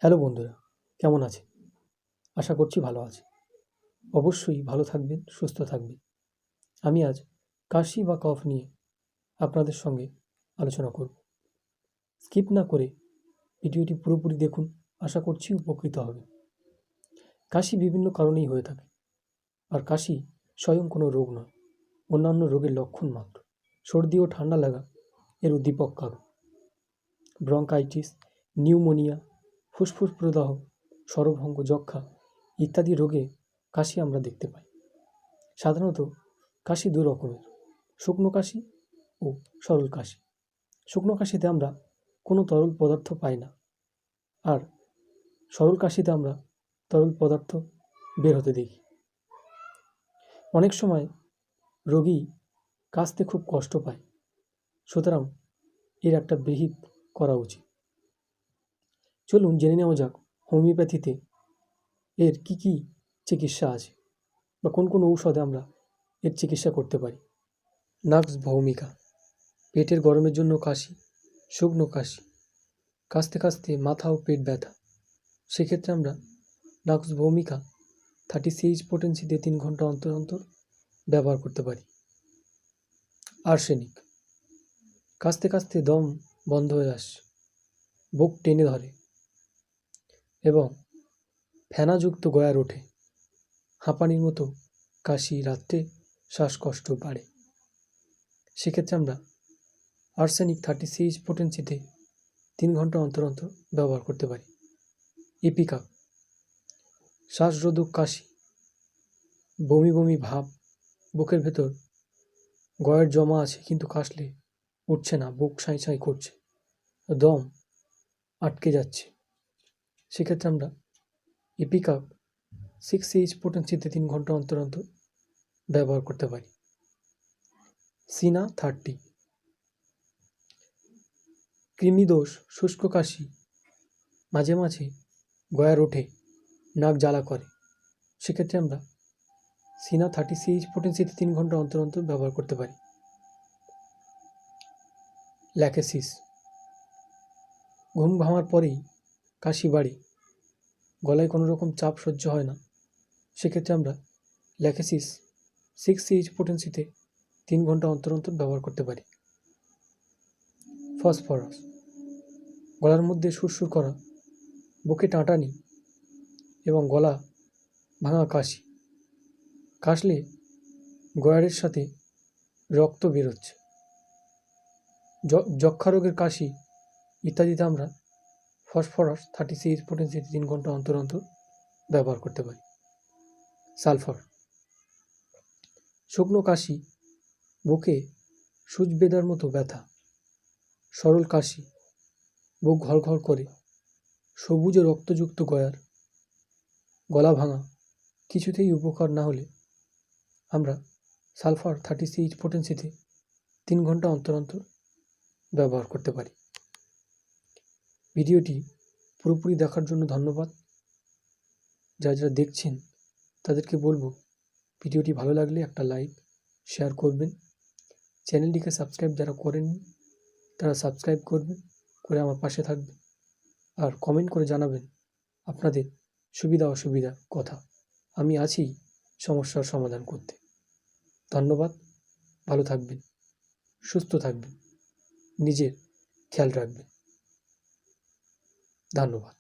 Hello বন্ধুরা, কেমন আছেন? আশা করছি ভালো আছেন। অবশ্যই ভালো থাকবেন, সুস্থ থাকবেন। আমি আজ কাশি বা কফ নিয়ে আপনাদের সঙ্গে আলোচনা করব। স্কিপ না করে ভিডিওটি পুরোপুরি দেখুন, আশা করছি উপকৃত হবেন। কাশি বিভিন্ন কারণেই হয়ে থাকে, আর কাশি স্বয়ং কোনো রোগ নয়, অন্যান্য রোগের লক্ষণ মাত্র। সর্দি ও ঠান্ডা লাগা এর উদ্দীপক কারণ। ব্রঙ্কাইটিস, নিউমোনিয়া, ফুসফুস প্রদাহ, স্বরভঙ্গ, যক্ষ্মা ইত্যাদি রোগে কাশি আমরা দেখতে পাই। সাধারণত কাশি দু রকমের: শুকনো কাশি ও সরল কাশি। শুকনো কাশিতে আমরা কোনো তরল পদার্থ পাই না, আর সরল কাশিতে আমরা তরল পদার্থ বের হতে দেখি। অনেক সময় রোগী কাশতে খুব কষ্ট পায়, সুতরাং এর একটা বিহিত করা উচিত। চলুন জেনে নেওয়া যাক হোমিওপ্যাথিতে এর কি কি চিকিৎসা আছে, বা কোন কোন ঔষধে আমরা এর চিকিৎসা করতে পারি। নাক্স ভৌমিকা: পেটের গরমের জন্য কাশি, শুকনো কাশি, কাশতে কাশতে মাথা ও পেট ব্যথা, সেক্ষেত্রে আমরা নাক্স ভৌমিকা 30 CH পোটেন্সিতে 3 ঘন্টা অন্তর অন্তর ব্যবহার করতে পারি। আর্সেনিক: কাশতে কাশতে দম বন্ধ হয়ে আসছে, বুক টেনে ধরে এবং ফেনাযুক্ত গয়ার ওঠে, হাঁপানির মতো কাশি, রাত্রে শ্বাসকষ্ট বাড়ে, সেক্ষেত্রে আমরা আর্সেনিক 30 CH পোটেন্সিতে 3 ঘন্টা অন্তর অন্তর ব্যবহার করতে পারি। ইপিকাপ: শ্বাসরোধক কাশি, বমি বমি ভাব, বুকের ভেতর গয়ের জমা আছে কিন্তু কাশলে উঠছে না, বুক সাঁই সাঁই করছে, দম আটকে যাচ্ছে, সেক্ষেত্রে আমরা ইপিকাপ 6 CH পোটেন্সিতে 3 ঘন্টা অন্তর অন্তর ব্যবহার করতে পারি। সিনা 30: কৃমিদোষ, শুষ্ক কাশি, মাঝে মাঝে গয়ার ওঠে, নাক জ্বালা করে, সেক্ষেত্রে আমরা সিনা 30 CH পোটেন্সিতে 3 ঘন্টা অন্তর অন্তর ব্যবহার করতে পারি। ল্যাকেসিস: ঘুম ভাঙার পরেই কাশি বাড়ে, গলায় কোনো রকম চাপ সহ্য হয় না, সেক্ষেত্রে আমরা ল্যাকেসিস 6 CH পোটেন্সিতে 3 ঘন্টা অন্তর অন্তর ব্যবহার করতে পারি। ফসফরাস: গলার মধ্যে সুরসুর করা, বুকে টাঁটানি এবং গলা ভাঙা কাশি, কাশলে গয়ারের সাথে রক্ত বেরোচ্ছে, যক্ষা রোগের কাশি ইত্যাদিতে আমরা ফসফরাস 30 CH পোটেন্সিতে 3 ঘন্টা অন্তর অন্তর ব্যবহার করতে পারি। সালফার: শুকনো কাশি, বুকে সূচ বেঁধার মতো ব্যথা, সরল কাশি, বুক ঘড়ঘড় করে, সবুজ ও রক্তযুক্ত গয়ার, গলা ভাঙা কিছুতেই উপকার না হলে আমরা সালফার 30 CH পোটেন্সিতে 3 ঘন্টা অন্তর অন্তর ব্যবহার করতে পারি। ভিডিওটি পুরোপুরি দেখার জন্য ধন্যবাদ। যারা দেখছেন তাদেরকে বলবো, ভিডিওটি ভালো লাগলে একটা লাইক, শেয়ার করবেন। চ্যানেলটিকে সাবস্ক্রাইব যারা করেননি তারা সাবস্ক্রাইব করবেন, করে আমার পাশে থাকবেন, আর কমেন্ট করে জানাবেন আপনাদের সুবিধা অসুবিধা কথা। আমি আছি সমস্যার সমাধান করতে। ধন্যবাদ। ভালো থাকবেন, সুস্থ থাকবেন, নিজের খেয়াল রাখবেন। ধন্যবাদ।